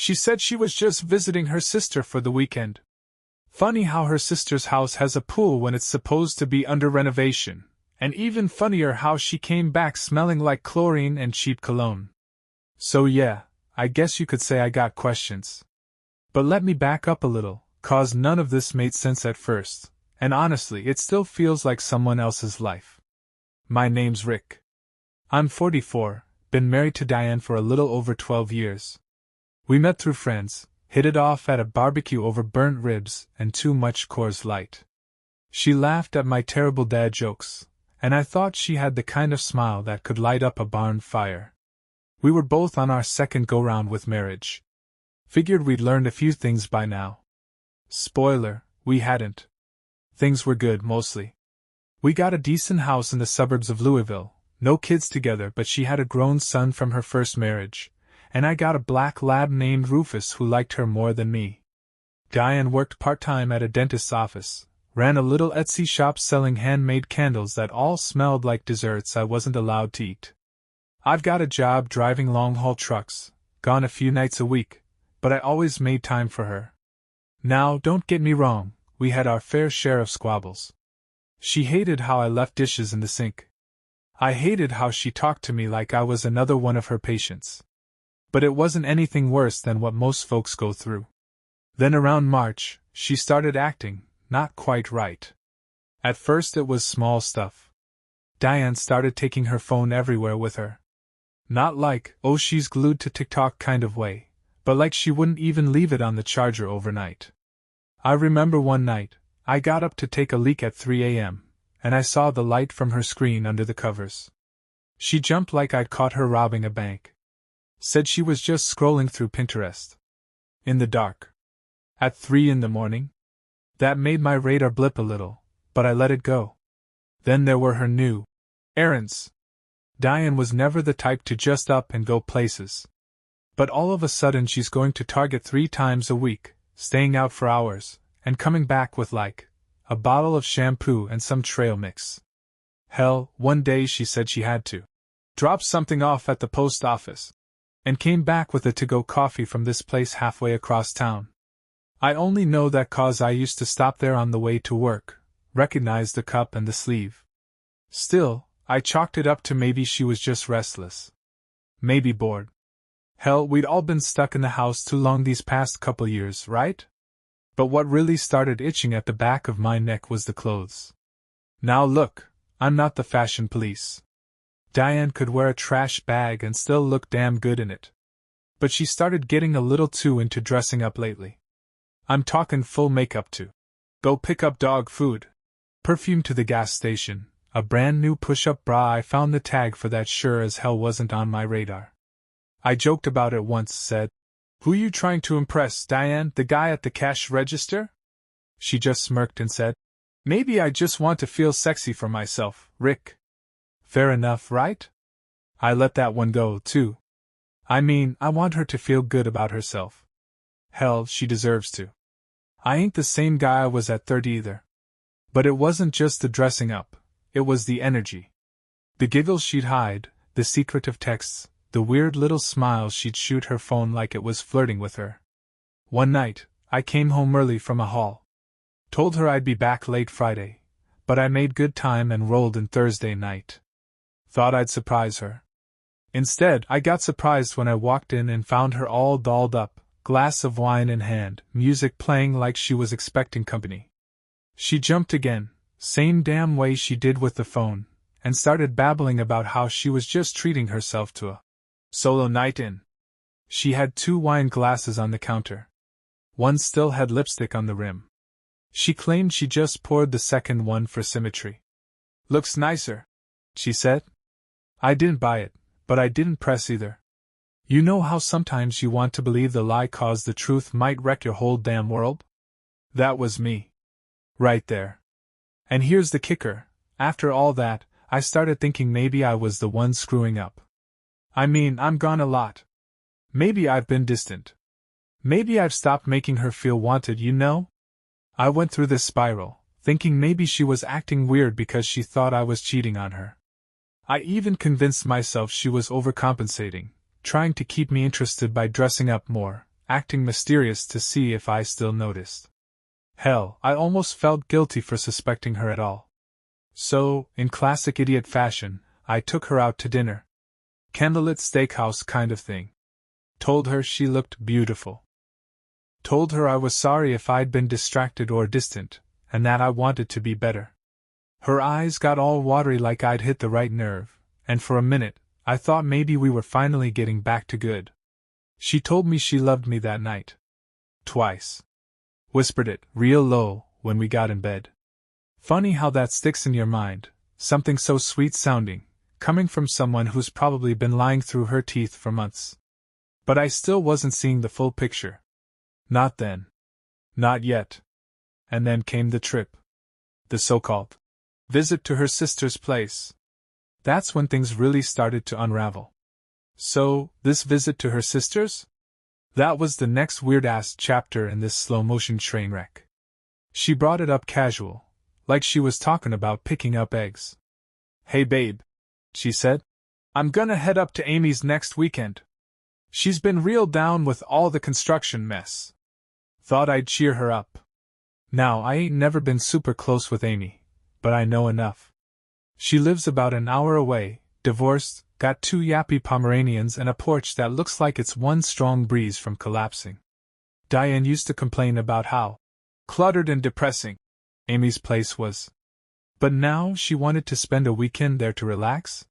She said she was just visiting her sister for the weekend. Funny how her sister's house has a pool when it's supposed to be under renovation, and even funnier how she came back smelling like chlorine and cheap cologne. So yeah, I guess you could say I got questions. But let me back up a little, 'cause none of this made sense at first, and honestly it still feels like someone else's life. My name's Rick. I'm 44, been married to Diane for a little over 12 years. We met through friends, hit it off at a barbecue over burnt ribs and too much Coors Light. She laughed at my terrible dad jokes, and I thought she had the kind of smile that could light up a barn fire. We were both on our second go-round with marriage. Figured we'd learned a few things by now. Spoiler, we hadn't. Things were good, mostly. We got a decent house in the suburbs of Louisville, no kids together, but she had a grown son from her first marriage, and I got a black lab named Rufus who liked her more than me. Diane worked part-time at a dentist's office, ran a little Etsy shop selling handmade candles that all smelled like desserts I wasn't allowed to eat. I've got a job driving long-haul trucks, gone a few nights a week, but I always made time for her. Now, don't get me wrong, we had our fair share of squabbles. She hated how I left dishes in the sink. I hated how she talked to me like I was another one of her patients. But it wasn't anything worse than what most folks go through. Then around March, she started acting not quite right. At first it was small stuff. Diane started taking her phone everywhere with her. Not like, oh she's glued to TikTok kind of way, but like she wouldn't even leave it on the charger overnight. I remember one night, I got up to take a leak at 3 a.m., and I saw the light from her screen under the covers. She jumped like I'd caught her robbing a bank. Said she was just scrolling through Pinterest. In the dark. At 3 in the morning? That made my radar blip a little, but I let it go. Then there were her new errands. Diane was never the type to just up and go places. But all of a sudden she's going to Target 3 times a week, staying out for hours, and coming back with a bottle of shampoo and some trail mix. Hell, one day she said she had to drop something off at the post office, and came back with a to-go coffee from this place halfway across town. I only know that 'cause I used to stop there on the way to work, recognize the cup and the sleeve. Still, I chalked it up to maybe she was just restless. Maybe bored. Hell, we'd all been stuck in the house too long these past couple years, right? But what really started itching at the back of my neck was the clothes. Now look, I'm not the fashion police. Diane could wear a trash bag and still look damn good in it. But she started getting a little too into dressing up lately. I'm talking full makeup to go pick up dog food, perfume to the gas station, a brand new push-up bra. I found the tag for that sure as hell wasn't on my radar. I joked about it once, said, "Who you trying to impress, Diane, the guy at the cash register?" She just smirked and said, "Maybe I just want to feel sexy for myself, Rick." Fair enough, right? I let that one go, too. I mean, I want her to feel good about herself. Hell, she deserves to. I ain't the same guy I was at 30 either. But it wasn't just the dressing up, it was the energy. The giggles she'd hide, the secretive texts, the weird little smiles she'd shoot her phone like it was flirting with her. One night, I came home early from a haul. Told her I'd be back late Friday, but I made good time and rolled in Thursday night. Thought I'd surprise her. Instead, I got surprised when I walked in and found her all dolled up, glass of wine in hand, music playing like she was expecting company. She jumped again, same damn way she did with the phone, and started babbling about how she was just treating herself to a solo night in. She had 2 wine glasses on the counter. One still had lipstick on the rim. She claimed she just poured the second one for symmetry. "Looks nicer," she said. I didn't buy it, but I didn't press either. You know how sometimes you want to believe the lie 'cause the truth might wreck your whole damn world? That was me. Right there. And here's the kicker, after all that, I started thinking maybe I was the one screwing up. I mean, I'm gone a lot. Maybe I've been distant. Maybe I've stopped making her feel wanted, you know? I went through this spiral, thinking maybe she was acting weird because she thought I was cheating on her. I even convinced myself she was overcompensating, trying to keep me interested by dressing up more, acting mysterious to see if I still noticed. Hell, I almost felt guilty for suspecting her at all. So, in classic idiot fashion, I took her out to dinner. Candlelit steakhouse kind of thing. Told her she looked beautiful. Told her I was sorry if I'd been distracted or distant, and that I wanted to be better. Her eyes got all watery like I'd hit the right nerve, and for a minute, I thought maybe we were finally getting back to good. She told me she loved me that night. Twice. Whispered it, real low, when we got in bed. Funny how that sticks in your mind, something so sweet-sounding, coming from someone who's probably been lying through her teeth for months. But I still wasn't seeing the full picture. Not then. Not yet. And then came the trip. The so-called visit to her sister's place. That's when things really started to unravel. So, this visit to her sister's? That was the next weird-ass chapter in this slow-motion train wreck. She brought it up casual, like she was talking about picking up eggs. "Hey babe," she said. "I'm gonna head up to Amy's next weekend. She's been real down with all the construction mess." Thought I'd cheer her up. Now, I ain't never been super close with Amy, but I know enough. She lives about an hour away, divorced, got 2 yappy Pomeranians and a porch that looks like it's one strong breeze from collapsing. Diane used to complain about how cluttered and depressing Amy's place was. But now she wanted to spend a weekend there to relax?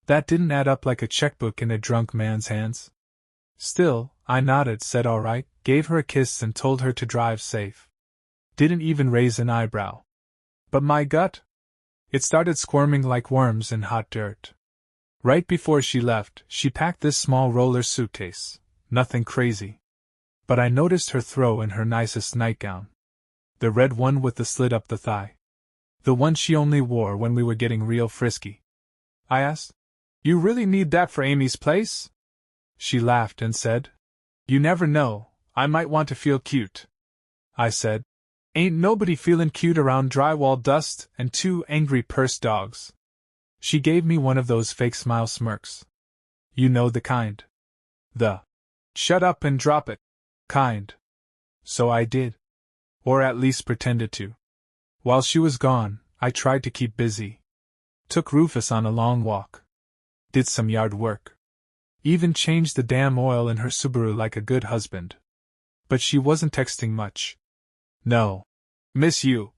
That didn't add up like a checkbook in a drunk man's hands. Still, I nodded, said all right, gave her a kiss and told her to drive safe. Didn't even raise an eyebrow. But my gut? It started squirming like worms in hot dirt. Right before she left, she packed this small roller suitcase. Nothing crazy. But I noticed her throw in her nicest nightgown. The red one with the slit up the thigh. The one she only wore when we were getting real frisky. I asked, "You really need that for Amy's place?" She laughed and said, "You never know, I might want to feel cute." I said, "Ain't nobody feeling cute around drywall dust and 2 angry pursed dogs." She gave me one of those fake smile smirks. You know the kind. The "shut up and drop it" kind. So I did. Or at least pretended to. While she was gone, I tried to keep busy. Took Rufus on a long walk. Did some yard work. Even changed the damn oil in her Subaru like a good husband. But she wasn't texting much. No. Miss you.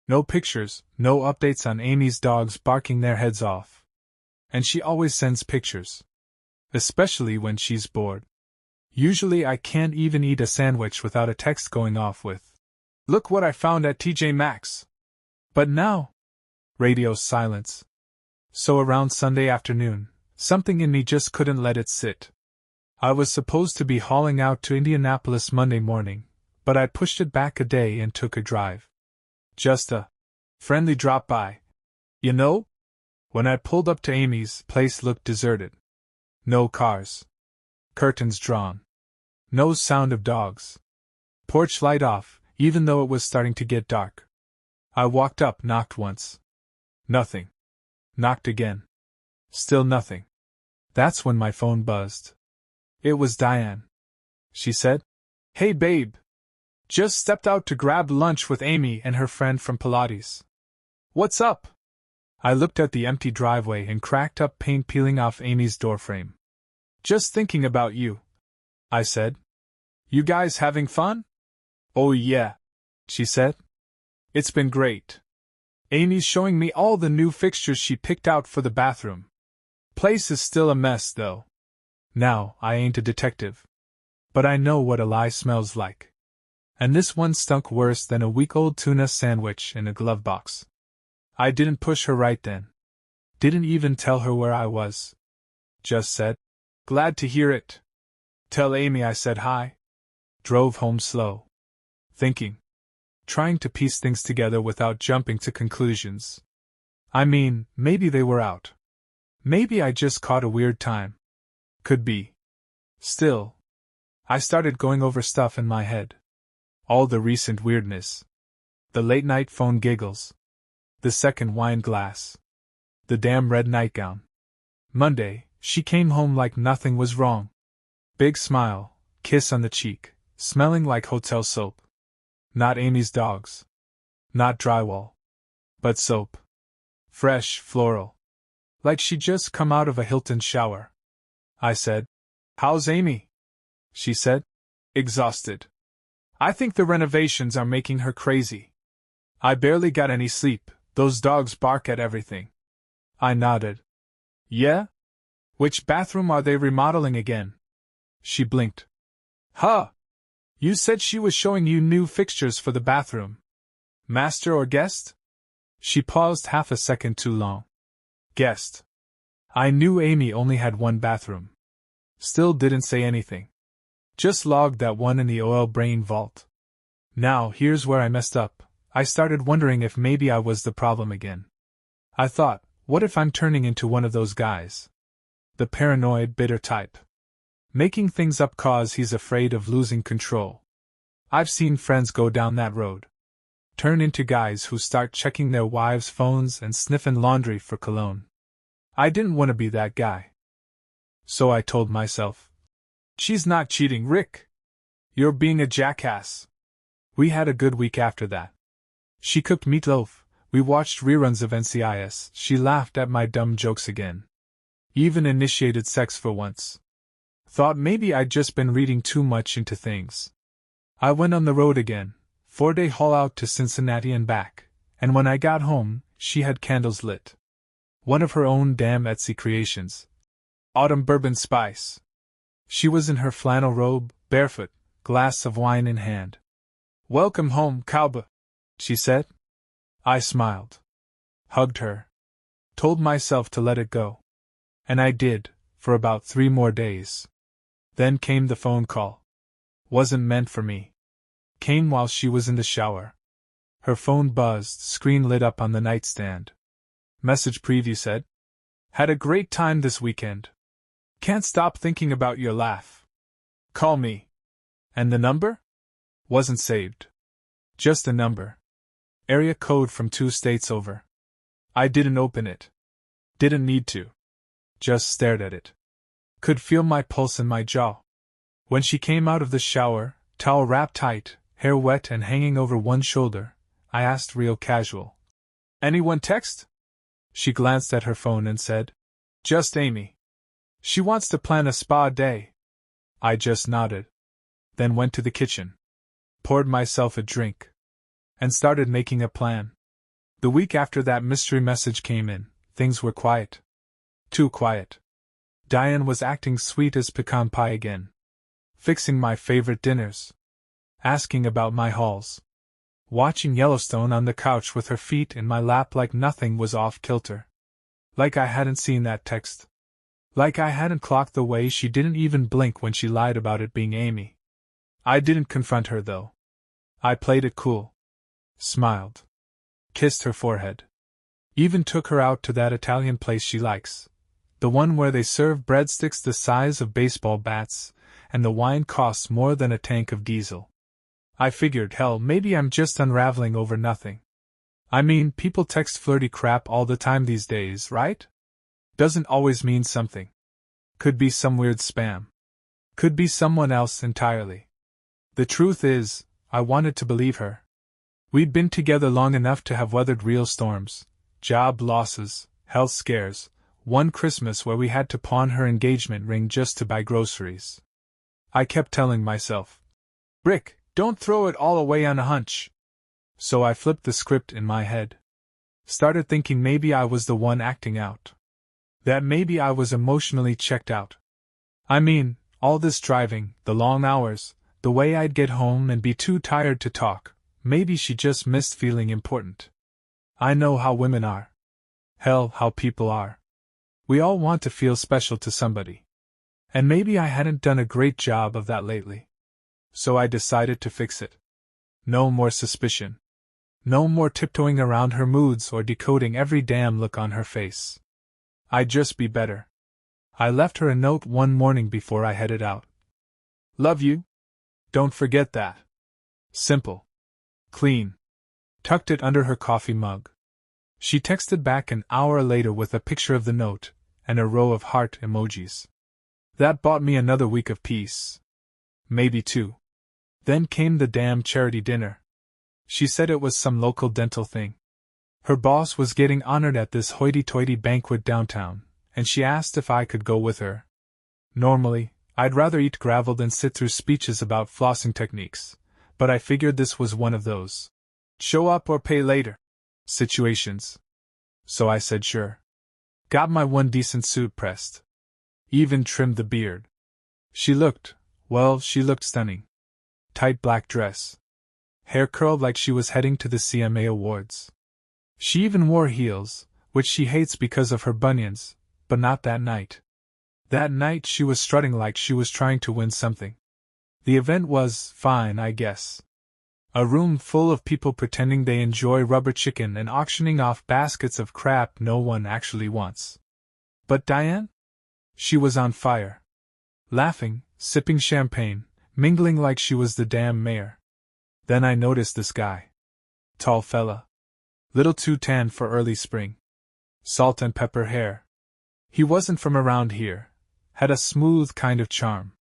No pictures, no updates on Amy's dogs barking their heads off. And she always sends pictures. Especially when she's bored. Usually I can't even eat a sandwich without a text going off with, "Look what I found at TJ Maxx." But now, radio silence. So around Sunday afternoon, something in me just couldn't let it sit. I was supposed to be hauling out to Indianapolis Monday morning, but I pushed it back a day and took a drive. Just a friendly drop-by. You know? When I pulled up to Amy's, place looked deserted. No cars. Curtains drawn. No sound of dogs. Porch light off, even though it was starting to get dark. I walked up, knocked once. Nothing. Knocked again. Still nothing. That's when my phone buzzed. It was Diane. She said, "Hey babe. Just stepped out to grab lunch with Amy and her friend from Pilates. What's up?" I looked at the empty driveway and cracked up paint peeling off Amy's doorframe. "Just thinking about you," I said. "You guys having fun?" "Oh yeah," she said. "It's been great. Amy's showing me all the new fixtures she picked out for the bathroom. Place is still a mess though. Now, I ain't a detective. But I know what a lie smells like. And this one stunk worse than a week-old tuna sandwich in a glove box. I didn't push her right then. Didn't even tell her where I was. Just said, "Glad to hear it. Tell Amy I said hi." Drove home slow. Thinking. Trying to piece things together without jumping to conclusions. I mean, maybe they were out. Maybe I just caught a weird time. Could be. Still. I started going over stuff in my head. All the recent weirdness. The late-night phone giggles. The second wine glass. The damn red nightgown. Monday, she came home like nothing was wrong. Big smile, kiss on the cheek, smelling like hotel soap. Not Amy's dogs. Not drywall. But soap. Fresh, floral. Like she'd just come out of a Hilton shower. I said, "How's Amy?" She said, "Exhausted. I think the renovations are making her crazy. I barely got any sleep, those dogs bark at everything." I nodded. "Yeah? Which bathroom are they remodeling again?" She blinked. "Huh! You said she was showing you new fixtures for the bathroom. Master or guest?" She paused half a second too long. "Guest." I knew Amy only had one bathroom. Still didn't say anything. Just logged that one in the oil brain vault. Now, here's where I messed up. I started wondering if maybe I was the problem again. I thought, what if I'm turning into one of those guys? The paranoid, bitter type. Making things up 'cause he's afraid of losing control. I've seen friends go down that road. Turn into guys who start checking their wives' phones and sniffing laundry for cologne. I didn't want to be that guy. So I told myself, "She's not cheating, Rick. You're being a jackass." We had a good week after that. She cooked meatloaf, we watched reruns of NCIS, she laughed at my dumb jokes again. Even initiated sex for once. Thought maybe I'd just been reading too much into things. I went on the road again, 4-day haul out to Cincinnati and back, and when I got home, she had candles lit. One of her own damn Etsy creations. Autumn bourbon spice. She was in her flannel robe, barefoot, glass of wine in hand. "Welcome home, cowboy," she said. I smiled. Hugged her. Told myself to let it go. And I did, for about 3 more days. Then came the phone call. Wasn't meant for me. Came while she was in the shower. Her phone buzzed, screen lit up on the nightstand. Message preview said, "Had a great time this weekend. Can't stop thinking about your laugh. Call me." And the number? Wasn't saved. Just a number. Area code from 2 states over. I didn't open it. Didn't need to. Just stared at it. Could feel my pulse in my jaw. When she came out of the shower, towel wrapped tight, hair wet and hanging over one shoulder, I asked real casual, "Anyone text?" She glanced at her phone and said, "Just Amy. She wants to plan a spa day." I just nodded. Then went to the kitchen. Poured myself a drink. And started making a plan. The week after that mystery message came in, things were quiet. Too quiet. Diane was acting sweet as pecan pie again. Fixing my favorite dinners. Asking about my hauls. Watching Yellowstone on the couch with her feet in my lap like nothing was off kilter. Like I hadn't seen that text. Like I hadn't clocked the way she didn't even blink when she lied about it being Amy. I didn't confront her though. I played it cool. Smiled. Kissed her forehead. Even took her out to that Italian place she likes. The one where they serve breadsticks the size of baseball bats, and the wine costs more than a tank of diesel. I figured, hell, maybe I'm just unraveling over nothing. I mean, people text flirty crap all the time these days, right? Doesn't always mean something. Could be some weird spam. Could be someone else entirely. The truth is, I wanted to believe her. We'd been together long enough to have weathered real storms, job losses, health scares, one Christmas where we had to pawn her engagement ring just to buy groceries. I kept telling myself, "Rick, don't throw it all away on a hunch." So I flipped the script in my head. Started thinking maybe I was the one acting out. That maybe I was emotionally checked out. I mean, all this driving, the long hours, the way I'd get home and be too tired to talk, maybe she just missed feeling important. I know how women are. Hell, how people are. We all want to feel special to somebody. And maybe I hadn't done a great job of that lately. So I decided to fix it. No more suspicion. No more tiptoeing around her moods or decoding every damn look on her face. I'd just be better. I left her a note one morning before I headed out. "Love you. Don't forget that." Simple. Clean. Tucked it under her coffee mug. She texted back an hour later with a picture of the note, and a row of heart emojis. That bought me another week of peace. maybe 2. Then came the damn charity dinner. She said it was some local dental thing. Her boss was getting honored at this hoity-toity banquet downtown, and she asked if I could go with her. Normally, I'd rather eat gravel than sit through speeches about flossing techniques, but I figured this was one of those show up or pay later situations. So I said sure. Got my one decent suit pressed. Even trimmed the beard. She looked stunning. Tight black dress. Hair curled like she was heading to the CMA Awards. She even wore heels, which she hates because of her bunions, but not that night. That night she was strutting like she was trying to win something. The event was fine, I guess. A room full of people pretending they enjoy rubber chicken and auctioning off baskets of crap no one actually wants. But Diane? She was on fire. Laughing, sipping champagne, mingling like she was the damn mayor. Then I noticed this guy. Tall fella. Little too tan for early spring. Salt and pepper hair. He wasn't from around here. Had a smooth kind of charm.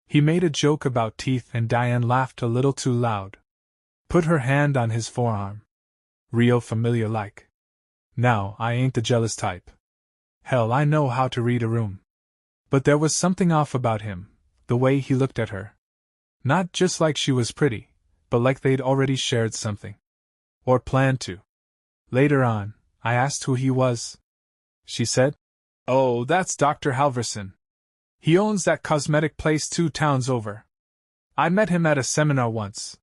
He made a joke about teeth and Diane laughed a little too loud. Put her hand on his forearm. Real familiar like. Now, I ain't the jealous type. Hell, I know how to read a room. But there was something off about him, the way he looked at her. Not just like she was pretty, but like they'd already shared something. Or planned to. Later on, I asked who he was. She said, "Oh, that's Dr. Halverson. He owns that cosmetic place 2 towns over. I met him at a seminar once."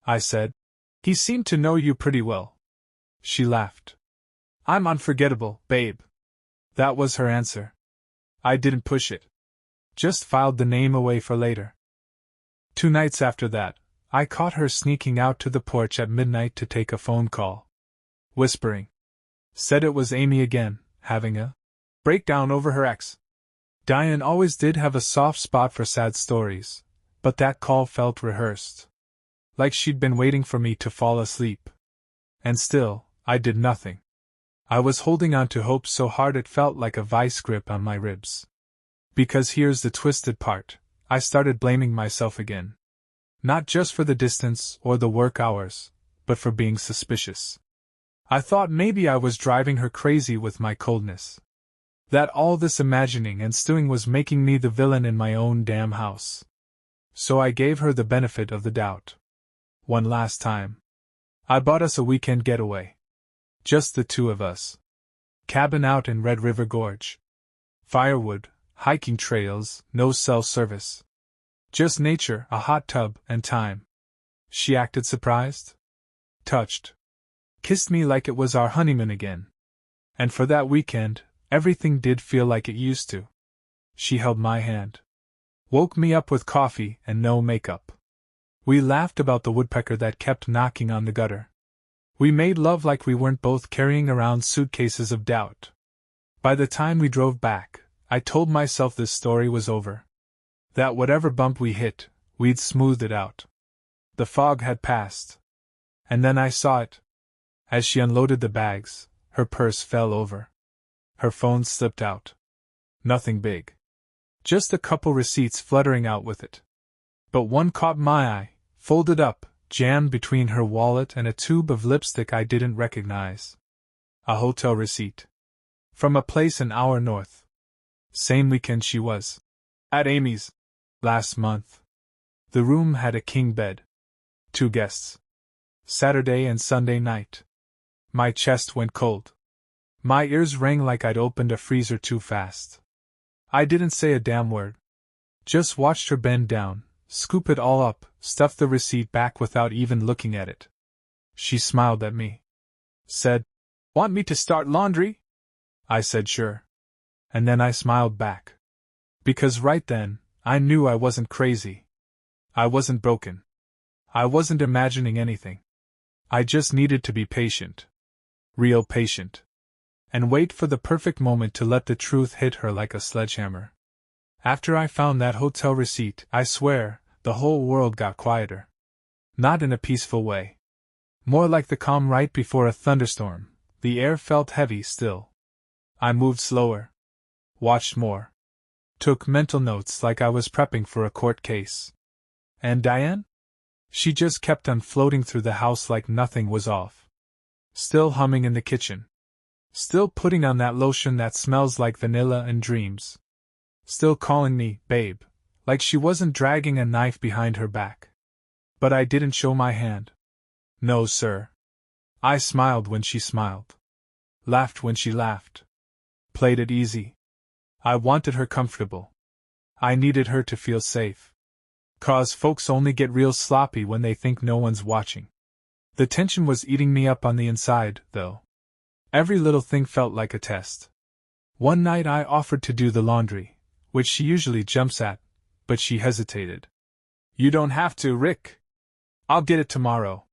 I said, "He seemed to know you pretty well." She laughed. "I'm unforgettable, babe." That was her answer. I didn't push it. Just filed the name away for later. 2 nights after that, I caught her sneaking out to the porch at midnight to take a phone call. Whispering. Said it was Amy again, having a breakdown over her ex. Diane always did have a soft spot for sad stories, but that call felt rehearsed. Like she'd been waiting for me to fall asleep. And still, I did nothing. I was holding on to hope so hard it felt like a vice grip on my ribs. Because here's the twisted part, I started blaming myself again. Not just for the distance or the work hours, but for being suspicious. I thought maybe I was driving her crazy with my coldness. That all this imagining and stewing was making me the villain in my own damn house. So I gave her the benefit of the doubt. One last time. I bought us a weekend getaway. Just the 2 of us. Cabin out in Red River Gorge. Firewood, hiking trails, no cell service. Just nature, a hot tub, and time. She acted surprised. Touched. Kissed me like it was our honeymoon again. And for that weekend, everything did feel like it used to. She held my hand. Woke me up with coffee and no makeup. We laughed about the woodpecker that kept knocking on the gutter. We made love like we weren't both carrying around suitcases of doubt. By the time we drove back, I told myself this story was over. That whatever bump we hit, we'd smoothed it out. The fog had passed. And then I saw it. As she unloaded the bags, her purse fell over. Her phone slipped out. Nothing big. Just a couple receipts fluttering out with it. But one caught my eye, folded up, jammed between her wallet and a tube of lipstick I didn't recognize. A hotel receipt. From a place an hour north. Same weekend she was at Amy's. Last month. The room had a king bed. 2 guests. Saturday and Sunday night. My chest went cold. My ears rang like I'd opened a freezer too fast. I didn't say a damn word. Just watched her bend down, scoop it all up, stuff the receipt back without even looking at it. She smiled at me. Said, "Want me to start laundry?" I said sure. And then I smiled back. Because right then, I knew I wasn't crazy. I wasn't broken. I wasn't imagining anything. I just needed to be patient. Real patient. And wait for the perfect moment to let the truth hit her like a sledgehammer. After I found that hotel receipt, I swear, the whole world got quieter. Not in a peaceful way. More like the calm right before a thunderstorm. The air felt heavy still. I moved slower. Watched more. Took mental notes like I was prepping for a court case. And Diane? She just kept on floating through the house like nothing was off. Still humming in the kitchen. Still putting on that lotion that smells like vanilla and dreams. Still calling me, babe, like she wasn't dragging a knife behind her back. But I didn't show my hand. No, sir. I smiled when she smiled. Laughed when she laughed. Played it easy. I wanted her comfortable. I needed her to feel safe. 'Cause folks only get real sloppy when they think no one's watching. The tension was eating me up on the inside, though. Every little thing felt like a test. One night I offered to do the laundry, which she usually jumps at, but she hesitated. You don't have to, Rick. I'll get it tomorrow.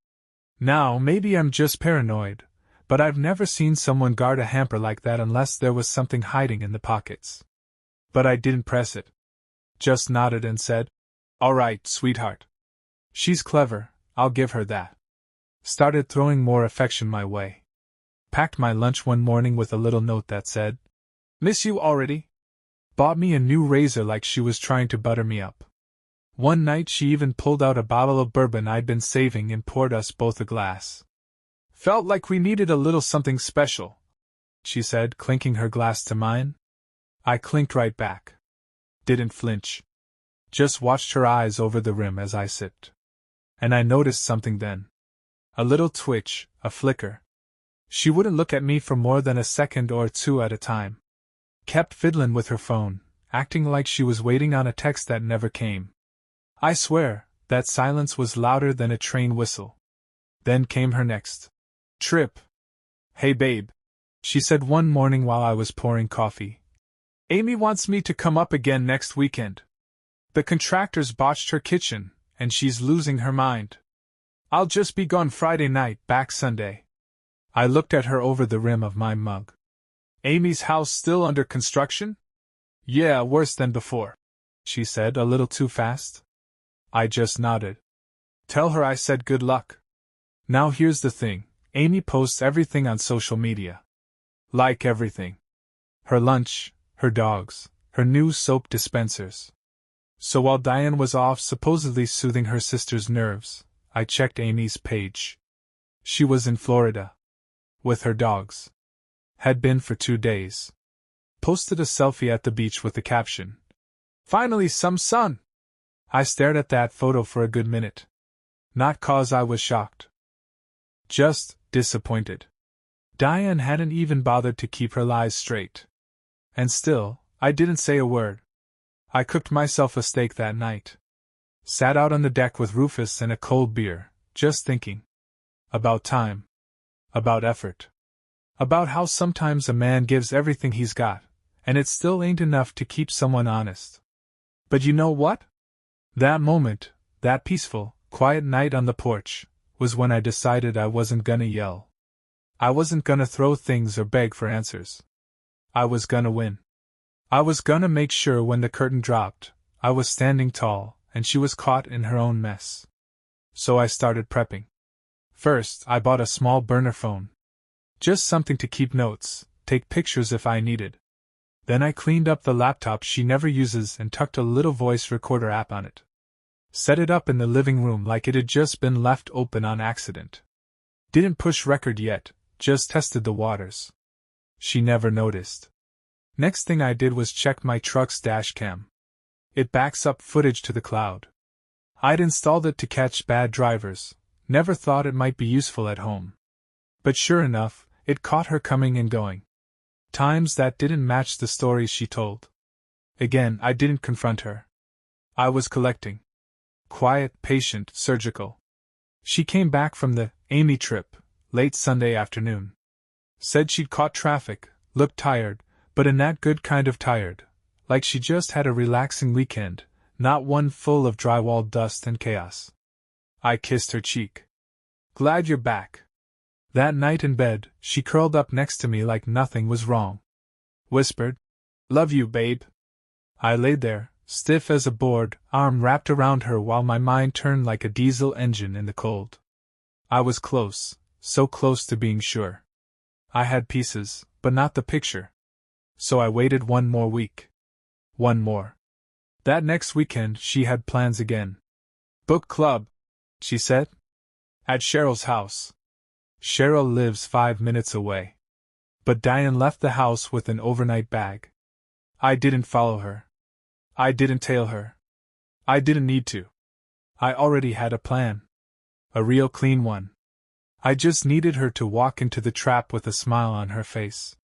Now, maybe I'm just paranoid, but I've never seen someone guard a hamper like that unless there was something hiding in the pockets. But I didn't press it. Just nodded and said, All right, sweetheart. She's clever, I'll give her that. Started throwing more affection my way. Packed my lunch one morning with a little note that said, Miss you already? Bought me a new razor like she was trying to butter me up. One night she even pulled out a bottle of bourbon I'd been saving and poured us both a glass. Felt like we needed a little something special, she said, clinking her glass to mine. I clinked right back. Didn't flinch. Just watched her eyes over the rim as I sipped. And I noticed something then. A little twitch, a flicker. She wouldn't look at me for more than a second or two at a time. Kept fiddling with her phone, acting like she was waiting on a text that never came. I swear, that silence was louder than a train whistle. Then came her next trip. Hey babe, she said one morning while I was pouring coffee. Amy wants me to come up again next weekend. The contractors botched her kitchen, and she's losing her mind. I'll just be gone Friday night, back Sunday. I looked at her over the rim of my mug. Amy's house still under construction? Yeah, worse than before, she said, a little too fast. I just nodded. Tell her I said good luck. Now here's the thing, Amy posts everything on social media. Like everything. Her lunch, her dogs, her new soap dispensers. So while Diane was off supposedly soothing her sister's nerves, I checked Amy's page. She was in Florida. With her dogs. Had been for 2 days. Posted a selfie at the beach with the caption, Finally some sun! I stared at that photo for a good minute. Not 'cause I was shocked. Just disappointed. Diane hadn't even bothered to keep her lies straight. And still, I didn't say a word. I cooked myself a steak that night. Sat out on the deck with Rufus and a cold beer, just thinking. About time. About effort. About how sometimes a man gives everything he's got, and it still ain't enough to keep someone honest. But you know what? That moment, that peaceful, quiet night on the porch, was when I decided I wasn't gonna yell. I wasn't gonna throw things or beg for answers. I was gonna win. I was gonna make sure when the curtain dropped, I was standing tall, and she was caught in her own mess. So I started prepping. First, I bought a small burner phone. Just something to keep notes, take pictures if I needed. Then I cleaned up the laptop she never uses and tucked a little voice recorder app on it. Set it up in the living room like it had just been left open on accident. Didn't push record yet, just tested the waters. She never noticed. Next thing I did was check my truck's dash cam. It backs up footage to the cloud. I'd installed it to catch bad drivers, never thought it might be useful at home. But sure enough, it caught her coming and going. Times that didn't match the stories she told. Again, I didn't confront her. I was collecting. Quiet, patient, surgical. She came back from the Amy trip, late Sunday afternoon. Said she'd caught traffic, looked tired, but in that good kind of tired, like she just had a relaxing weekend, not one full of drywall dust and chaos. I kissed her cheek. Glad you're back. That night in bed, she curled up next to me like nothing was wrong. Whispered, Love you, babe. I laid there, stiff as a board, arm wrapped around her while my mind turned like a diesel engine in the cold. I was close, so close to being sure. I had pieces, but not the picture. So I waited one more week. One more. That next weekend she had plans again. Book club, she said. At Cheryl's house. Cheryl lives 5 minutes away. But Diane left the house with an overnight bag. I didn't follow her. I didn't tail her. I didn't need to. I already had a plan. A real clean one. I just needed her to walk into the trap with a smile on her face.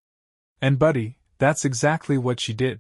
And Buddy, that's exactly what she did.